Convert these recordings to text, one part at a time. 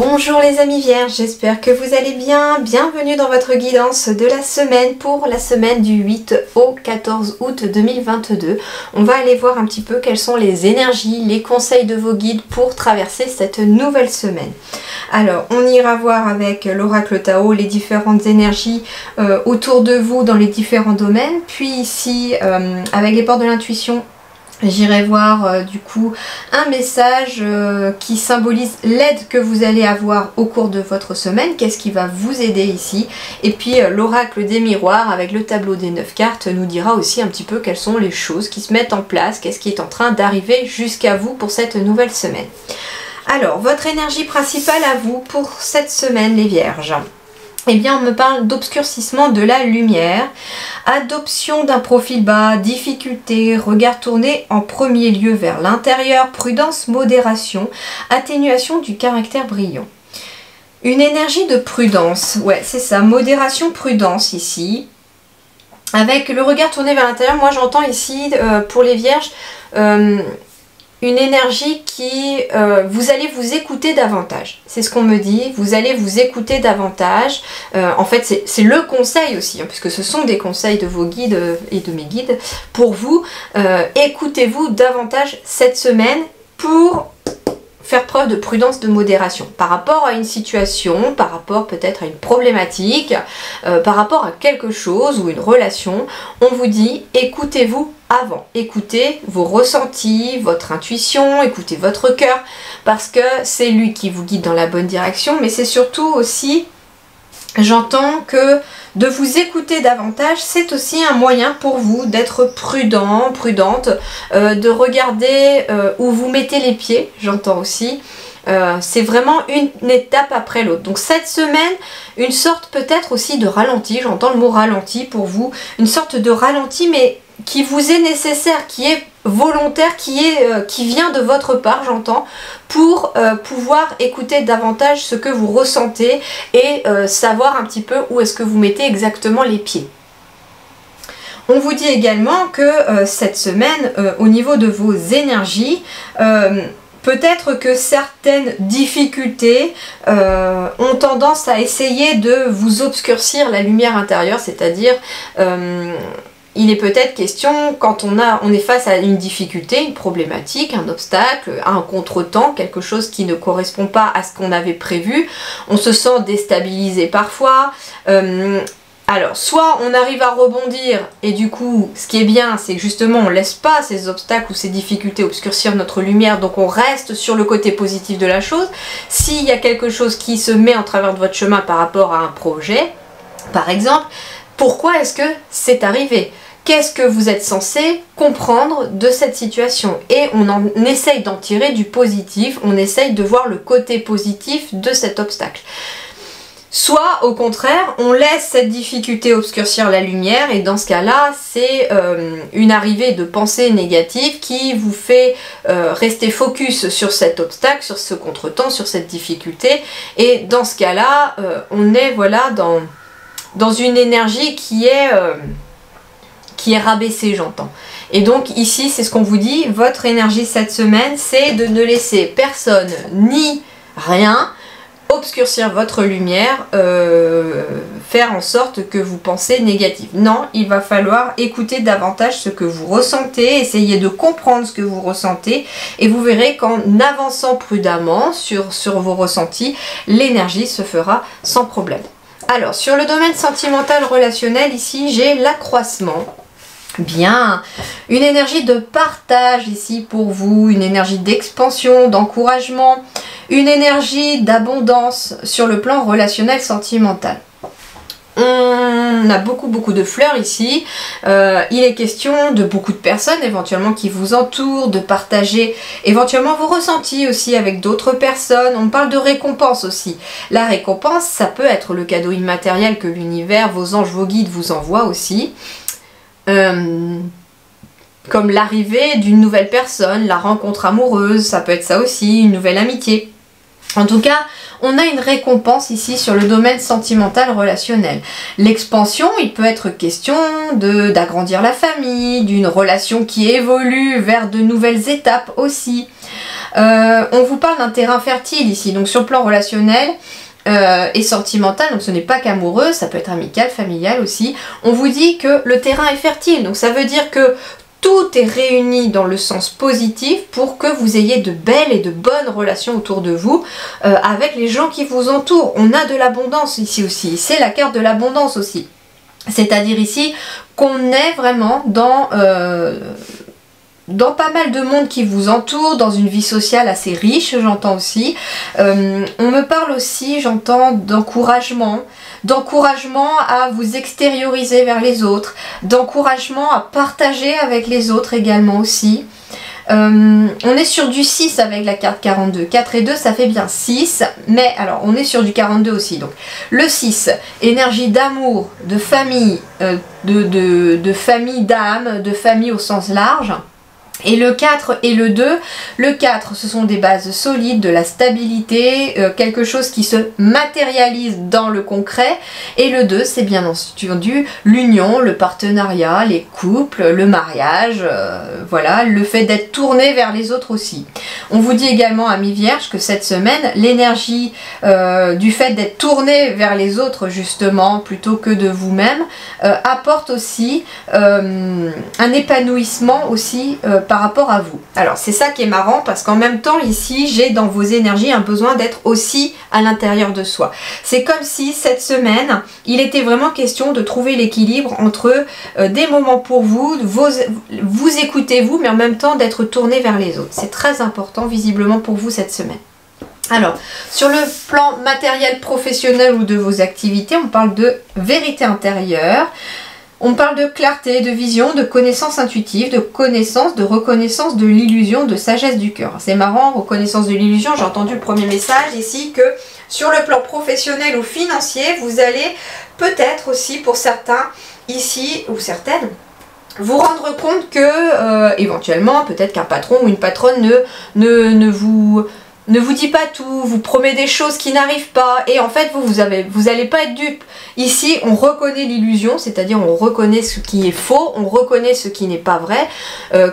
Bonjour les amis vierges, j'espère que vous allez bien. Bienvenue dans votre guidance de la semaine pour la semaine du 8 au 14 août 2022. On va aller voir un petit peu quelles sont les énergies, les conseils de vos guides pour traverser cette nouvelle semaine. Alors, on ira voir avec l'oracle Tao les différentes énergies autour de vous dans les différents domaines. Puis ici, avec les portes de l'intuition, j'irai voir du coup un message qui symbolise l'aide que vous allez avoir au cours de votre semaine, qu'est-ce qui va vous aider ici. Et puis l'oracle des miroirs avec le tableau des 9 cartes nous dira aussi un petit peu quelles sont les choses qui se mettent en place, qu'est-ce qui est en train d'arriver jusqu'à vous pour cette nouvelle semaine. Alors, votre énergie principale à vous pour cette semaine les vierges. Eh bien, on me parle d'obscurcissement de la lumière, adoption d'un profil bas, difficulté, regard tourné en premier lieu vers l'intérieur, prudence, modération, atténuation du caractère brillant. Une énergie de prudence, ouais, c'est ça, modération, prudence ici. Avec le regard tourné vers l'intérieur, moi j'entends ici, pour les vierges, une énergie qui, vous allez vous écouter davantage. C'est ce qu'on me dit, vous allez vous écouter davantage. En fait, c'est le conseil aussi, hein, puisque ce sont des conseils de vos guides et de mes guides. Pour vous, écoutez-vous davantage cette semaine pour faire preuve de prudence, de modération par rapport à une situation, par rapport peut-être à une problématique, par rapport à quelque chose ou une relation. On vous dit, écoutez-vous avant, écoutez vos ressentis, votre intuition, écoutez votre cœur, parce que c'est lui qui vous guide dans la bonne direction, mais c'est surtout aussi, j'entends que de vous écouter davantage, c'est aussi un moyen pour vous d'être prudent, prudente, de regarder où vous mettez les pieds, j'entends aussi. C'est vraiment une étape après l'autre. Donc cette semaine, une sorte peut-être aussi de ralenti, j'entends le mot ralenti pour vous, une sorte de ralenti mais qui vous est nécessaire, qui est volontaire, qui vient de votre part, j'entends, pour pouvoir écouter davantage ce que vous ressentez et savoir un petit peu où est-ce que vous mettez exactement les pieds. On vous dit également que cette semaine, au niveau de vos énergies, peut-être que certaines difficultés ont tendance à essayer de vous obscurcir la lumière intérieure, c'est-à-dire il est peut-être question, quand on est face à une difficulté, une problématique, un obstacle, un contretemps, quelque chose qui ne correspond pas à ce qu'on avait prévu, on se sent déstabilisé parfois. Alors, soit on arrive à rebondir et du coup, ce qui est bien, c'est que justement, on ne laisse pas ces obstacles ou ces difficultés obscurcir notre lumière, donc on reste sur le côté positif de la chose. S'il y a quelque chose qui se met en travers de votre chemin par rapport à un projet, par exemple, pourquoi est-ce que c'est arrivé ? Qu'est-ce que vous êtes censé comprendre de cette situation? Et on essaye d'en tirer du positif, on essaye de voir le côté positif de cet obstacle. Soit au contraire, on laisse cette difficulté obscurcir la lumière et dans ce cas-là, c'est une arrivée de pensées négatives qui vous fait rester focus sur cet obstacle, sur ce contretemps, sur cette difficulté. Et dans ce cas-là, on est voilà dans une énergie qui est rabaissée, j'entends. Et donc ici, c'est ce qu'on vous dit, votre énergie cette semaine, c'est de ne laisser personne ni rien obscurcir votre lumière, faire en sorte que vous pensez négatif. Non, il va falloir écouter davantage ce que vous ressentez, essayer de comprendre ce que vous ressentez et vous verrez qu'en avançant prudemment sur vos ressentis, l'énergie se fera sans problème. Alors, sur le domaine sentimental relationnel, ici, j'ai l'accroissement. Bien, une énergie de partage ici pour vous, une énergie d'expansion, d'encouragement, une énergie d'abondance sur le plan relationnel sentimental. On a beaucoup de fleurs ici, il est question de beaucoup de personnes éventuellement qui vous entourent, de partager éventuellement vos ressentis aussi avec d'autres personnes. On parle de récompense aussi. La récompense, ça peut être le cadeau immatériel que l'univers, vos anges, vos guides vous envoient aussi. Comme l'arrivée d'une nouvelle personne, la rencontre amoureuse, ça peut être ça aussi, une nouvelle amitié. En tout cas, on a une récompense ici sur le domaine sentimental relationnel. L'expansion, il peut être question d'agrandir la famille, d'une relation qui évolue vers de nouvelles étapes aussi. On vous parle d'un terrain fertile ici, donc sur le plan relationnel et sentimental, donc ce n'est pas qu'amoureux, ça peut être amical, familial aussi. On vous dit que le terrain est fertile, donc ça veut dire que tout est réuni dans le sens positif pour que vous ayez de belles et de bonnes relations autour de vous avec les gens qui vous entourent. On a de l'abondance ici aussi, c'est la carte de l'abondance aussi. C'est-à-dire ici qu'on est vraiment dans pas mal de monde qui vous entoure, dans une vie sociale assez riche, j'entends aussi. On me parle aussi, j'entends, d'encouragement à vous extérioriser vers les autres, d'encouragement à partager avec les autres également aussi. On est sur du 6 avec la carte 42. 4 et 2, ça fait bien 6. Mais alors, on est sur du 42 aussi. Donc, le 6, énergie d'amour, de famille, de famille d'âme, de famille au sens large. Et le 4 et le 2, le 4 ce sont des bases solides, de la stabilité, quelque chose qui se matérialise dans le concret. Et le 2 c'est bien entendu l'union, le partenariat, les couples, le mariage, voilà, le fait d'être tourné vers les autres aussi. On vous dit également, amis vierges, que cette semaine, l'énergie du fait d'être tourné vers les autres justement, plutôt que de vous-même, apporte aussi un épanouissement aussi par rapport à vous. Alors c'est ça qui est marrant parce qu'en même temps ici j'ai dans vos énergies un besoin d'être aussi à l'intérieur de soi. C'est comme si cette semaine il était vraiment question de trouver l'équilibre entre des moments pour vous, vous écoutez vous, mais en même temps d'être tourné vers les autres. C'est très important visiblement pour vous cette semaine. Alors, sur le plan matériel, professionnel ou de vos activités, on parle de vérité intérieure. On parle de clarté, de vision, de connaissance intuitive, de connaissance, de reconnaissance de l'illusion, de sagesse du cœur. C'est marrant, reconnaissance de l'illusion, j'ai entendu le premier message ici que sur le plan professionnel ou financier, vous allez peut-être aussi pour certains ici ou certaines vous rendre compte que éventuellement peut-être qu'un patron ou une patronne ne vous dit pas tout, vous promet des choses qui n'arrivent pas et en fait vous allez pas être dupe. Ici on reconnaît l'illusion, c'est-à-dire on reconnaît ce qui est faux, on reconnaît ce qui n'est pas vrai,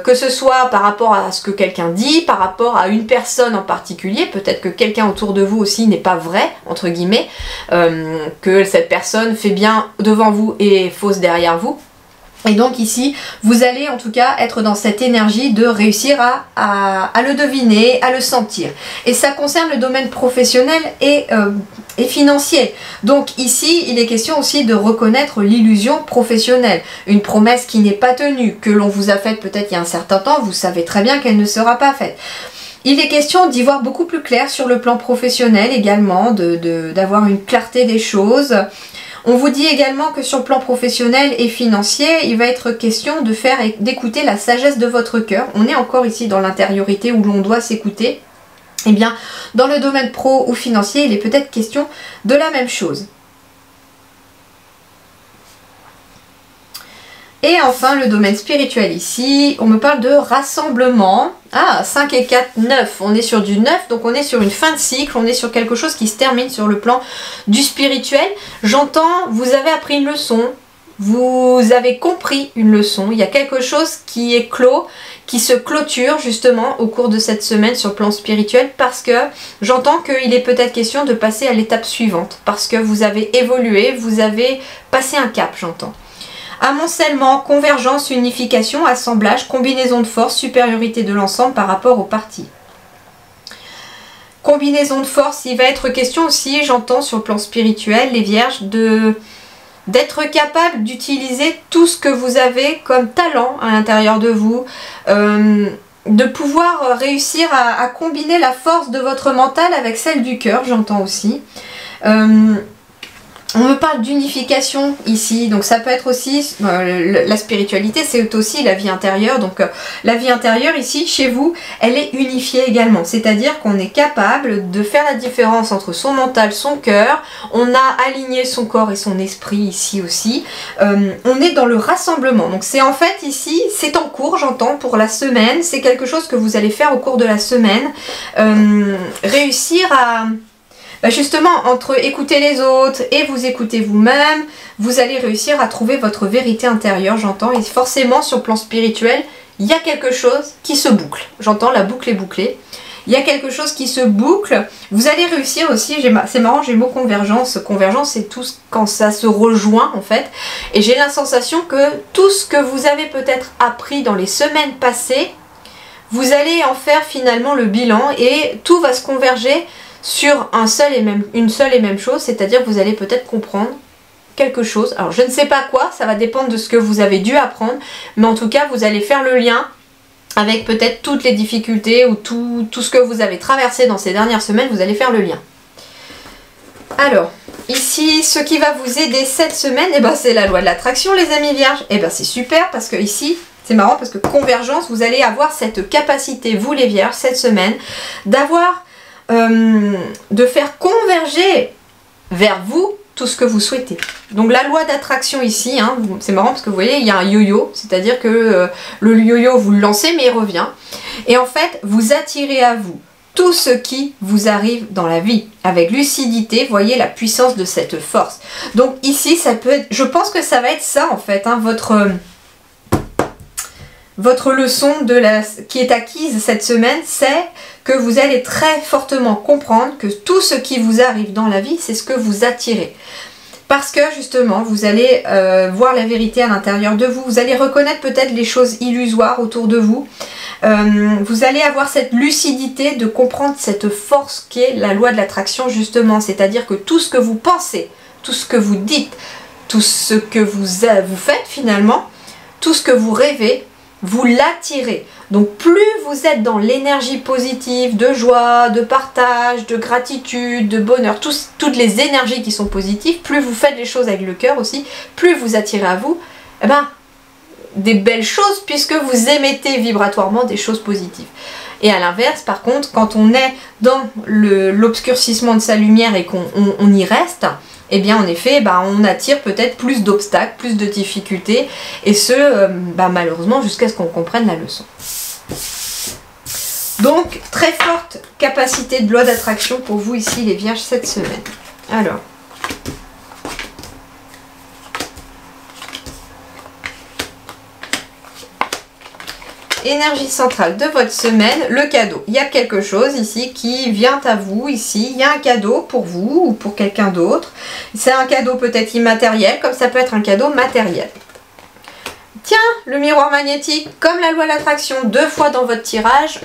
que ce soit par rapport à ce que quelqu'un dit, par rapport à une personne en particulier, peut-être que quelqu'un autour de vous aussi n'est pas vrai, entre guillemets, que cette personne fait bien devant vous et fausse derrière vous. Et donc ici, vous allez en tout cas être dans cette énergie de réussir à le deviner, à le sentir. Et ça concerne le domaine professionnel et financier. Donc ici, il est question aussi de reconnaître l'illusion professionnelle. Une promesse qui n'est pas tenue, que l'on vous a faite peut-être il y a un certain temps, vous savez très bien qu'elle ne sera pas faite. Il est question d'y voir beaucoup plus clair sur le plan professionnel également, d'avoir une clarté des choses. On vous dit également que sur le plan professionnel et financier, il va être question d'écouter la sagesse de votre cœur. On est encore ici dans l'intériorité où l'on doit s'écouter. Eh bien, dans le domaine pro ou financier, il est peut-être question de la même chose. Et enfin, le domaine spirituel ici, on me parle de rassemblement. Ah, 5 et 4, 9. On est sur du 9, donc on est sur une fin de cycle, on est sur quelque chose qui se termine sur le plan du spirituel. J'entends, vous avez appris une leçon, vous avez compris une leçon, il y a quelque chose qui est clos, qui se clôture justement au cours de cette semaine sur le plan spirituel parce que j'entends qu'il est peut-être question de passer à l'étape suivante parce que vous avez évolué, vous avez passé un cap, j'entends. Amoncellement, convergence, unification, assemblage, combinaison de force, supériorité de l'ensemble par rapport aux parties. Combinaison de force, il va être question aussi, j'entends sur le plan spirituel, les vierges, d'être capable d'utiliser tout ce que vous avez comme talent à l'intérieur de vous, de pouvoir réussir à combiner la force de votre mental avec celle du cœur, j'entends aussi. On me parle d'unification ici, donc ça peut être aussi, la spiritualité c'est aussi la vie intérieure, donc la vie intérieure ici chez vous, elle est unifiée également, c'est-à-dire qu'on est capable de faire la différence entre son mental, son cœur, on a aligné son corps et son esprit ici aussi, on est dans le rassemblement, donc c'est en fait ici, c'est en cours j'entends pour la semaine, c'est quelque chose que vous allez faire au cours de la semaine, réussir à... justement, entre écouter les autres et vous écouter vous-même, vous allez réussir à trouver votre vérité intérieure, j'entends. Et forcément, sur le plan spirituel, il y a quelque chose qui se boucle. J'entends la boucle est bouclée. Il y a quelque chose qui se boucle. Vous allez réussir aussi, c'est marrant, j'ai le mot convergence. Convergence, c'est tout quand ça se rejoint en fait. Et j'ai la sensation que tout ce que vous avez peut-être appris dans les semaines passées, vous allez en faire finalement le bilan et tout va se converger sur une seule et même chose, c'est-à-dire que vous allez peut-être comprendre quelque chose. Alors je ne sais pas quoi, ça va dépendre de ce que vous avez dû apprendre, mais en tout cas vous allez faire le lien avec peut-être toutes les difficultés ou tout ce que vous avez traversé dans ces dernières semaines, vous allez faire le lien. Alors, ici, ce qui va vous aider cette semaine, eh ben, c'est la loi de l'attraction, les amis vierges. Et ben c'est super parce que ici, c'est marrant parce que convergence, vous allez avoir cette capacité, vous les vierges, cette semaine, d'avoir, de faire converger vers vous tout ce que vous souhaitez. Donc la loi d'attraction ici, hein, c'est marrant parce que vous voyez, il y a un yo-yo, c'est-à-dire que le yo-yo, vous le lancez mais il revient. Et en fait, vous attirez à vous tout ce qui vous arrive dans la vie. Avec lucidité, voyez la puissance de cette force. Donc ici, ça peut être, je pense que ça va être ça en fait, hein, votre leçon qui est acquise cette semaine, c'est que vous allez très fortement comprendre que tout ce qui vous arrive dans la vie, c'est ce que vous attirez. Parce que justement, vous allez voir la vérité à l'intérieur de vous, vous allez reconnaître peut-être les choses illusoires autour de vous, vous allez avoir cette lucidité de comprendre cette force qui est la loi de l'attraction justement, c'est-à-dire que tout ce que vous pensez, tout ce que vous dites, tout ce que vous faites finalement, tout ce que vous rêvez, vous l'attirez. Donc plus vous êtes dans l'énergie positive, de joie, de partage, de gratitude, de bonheur, toutes les énergies qui sont positives, plus vous faites les choses avec le cœur aussi, plus vous attirez à vous des belles choses puisque vous émettez vibratoirement des choses positives. Et à l'inverse, par contre, quand on est dans l'obscurcissement de sa lumière et qu'on y reste, eh bien en effet, on attire peut-être plus d'obstacles, plus de difficultés, et ce, malheureusement, jusqu'à ce qu'on comprenne la leçon. Donc, très forte capacité de loi d'attraction pour vous ici, les vierges, cette semaine. Alors, énergie centrale de votre semaine, le cadeau. Il y a quelque chose ici qui vient à vous, ici, il y a un cadeau pour vous ou pour quelqu'un d'autre. C'est un cadeau peut-être immatériel, comme ça peut être un cadeau matériel. Tiens, le miroir magnétique, comme la loi de l'attraction, 2 fois dans votre tirage,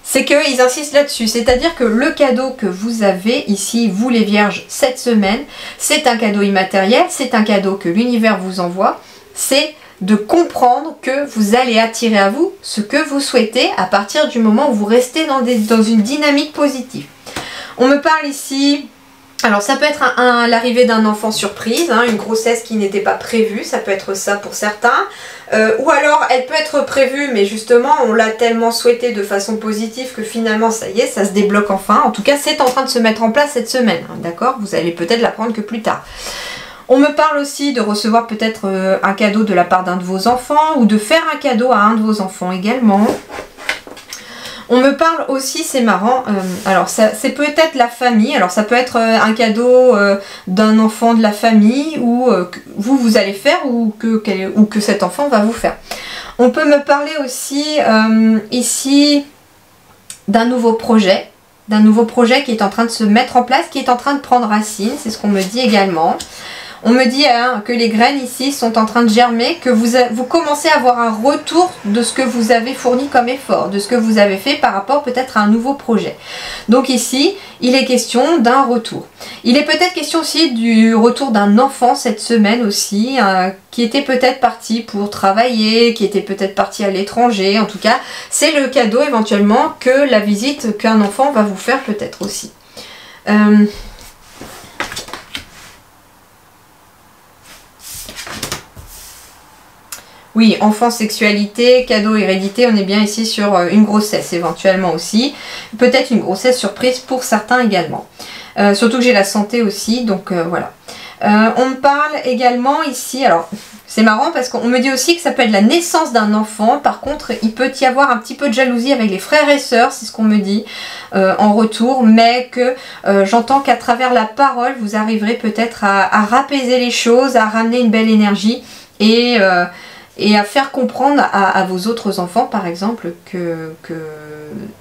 c'est qu'ils insistent là-dessus. C'est-à-dire que le cadeau que vous avez ici, vous les vierges, cette semaine, c'est un cadeau immatériel, c'est un cadeau que l'univers vous envoie, c'est de comprendre que vous allez attirer à vous ce que vous souhaitez à partir du moment où vous restez dans une dynamique positive. On me parle ici, alors ça peut être l'arrivée d'un enfant surprise, hein, une grossesse qui n'était pas prévue, ça peut être ça pour certains, ou alors elle peut être prévue mais justement on l'a tellement souhaité de façon positive que finalement ça y est, ça se débloque enfin. En tout cas c'est en train de se mettre en place cette semaine, hein, d'accord? Vous allez peut-être l'apprendre que plus tard. On me parle aussi de recevoir peut-être un cadeau de la part d'un de vos enfants ou de faire un cadeau à un de vos enfants également. On me parle aussi, c'est marrant, alors c'est peut-être la famille, alors ça peut être un cadeau d'un enfant de la famille ou que vous allez faire ou que cet enfant va vous faire. On peut me parler aussi ici d'un nouveau projet qui est en train de se mettre en place, qui est en train de prendre racine, c'est ce qu'on me dit également. On me dit que les graines ici sont en train de germer, que vous commencez à avoir un retour de ce que vous avez fourni comme effort, de ce que vous avez fait par rapport peut-être à un nouveau projet. Donc ici, il est question d'un retour. Il est peut-être question aussi du retour d'un enfant cette semaine aussi, qui était peut-être parti pour travailler, qui était peut-être parti à l'étranger. En tout cas, c'est le cadeau éventuellement que la visite qu'un enfant va vous faire peut-être aussi. Oui, enfant, sexualité, cadeau, hérédité, on est bien ici sur une grossesse éventuellement aussi. Peut-être une grossesse surprise pour certains également. Surtout que j'ai la santé aussi, donc voilà. On me parle également ici, alors c'est marrant parce qu'on me dit aussi que ça peut être la naissance d'un enfant. Par contre, il peut y avoir un petit peu de jalousie avec les frères et sœurs, c'est ce qu'on me dit en retour. Mais que j'entends qu'à travers la parole, vous arriverez peut-être à rapaiser les choses, à ramener une belle énergie et à faire comprendre à vos autres enfants par exemple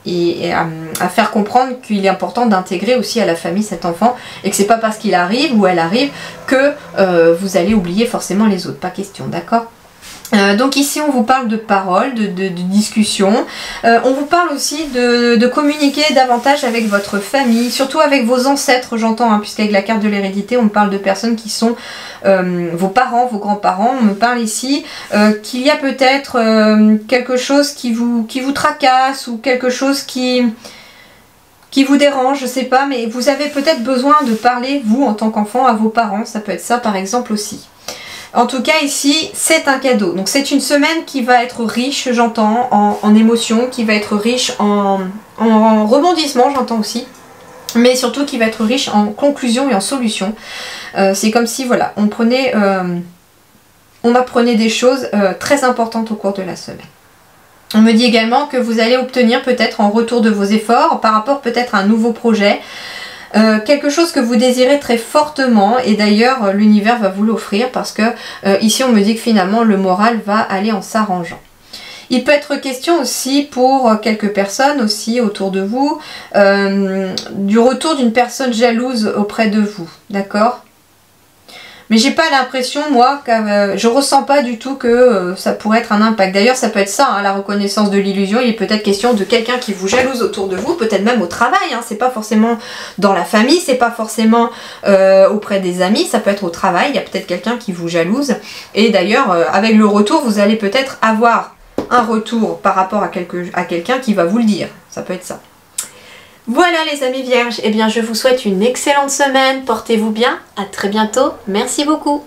et à faire comprendre qu'il est important d'intégrer aussi à la famille cet enfant et que c'est pas parce qu'il arrive ou elle arrive que vous allez oublier forcément les autres, pas question, d'accord? Donc ici on vous parle de paroles, de discussions, on vous parle aussi de communiquer davantage avec votre famille, surtout avec vos ancêtres j'entends, hein, puisqu'avec la carte de l'hérédité on parle de personnes qui sont vos parents, vos grands-parents. On me parle ici qu'il y a peut-être quelque chose qui vous tracasse ou quelque chose qui vous dérange, je sais pas, mais vous avez peut-être besoin de parler, vous en tant qu'enfant, à vos parents, ça peut être ça par exemple aussi. En tout cas ici c'est un cadeau, donc c'est une semaine qui va être riche j'entends en émotions, qui va être riche en rebondissements j'entends aussi, mais surtout qui va être riche en conclusions et en solutions. C'est comme si voilà on apprenait des choses très importantes au cours de la semaine. On me dit également que vous allez obtenir peut-être en retour de vos efforts par rapport peut-être à un nouveau projet, quelque chose que vous désirez très fortement et d'ailleurs l'univers va vous l'offrir parce que ici on me dit que finalement le moral va aller en s'arrangeant. Il peut être question aussi pour quelques personnes aussi autour de vous du retour d'une personne jalouse auprès de vous, d'accord? Mais j'ai pas l'impression, moi, je ressens pas du tout que ça pourrait être un impact. D'ailleurs, ça peut être ça, hein, la reconnaissance de l'illusion. Il est peut-être question de quelqu'un qui vous jalouse autour de vous, peut-être même au travail. Hein, c'est pas forcément dans la famille, c'est pas forcément auprès des amis, ça peut être au travail. Il y a peut-être quelqu'un qui vous jalouse. Et d'ailleurs, avec le retour, vous allez peut-être avoir un retour par rapport à quelqu'un qui va vous le dire. Ça peut être ça. Voilà les amis vierges, eh bien je vous souhaite une excellente semaine, portez-vous bien, à très bientôt, merci beaucoup.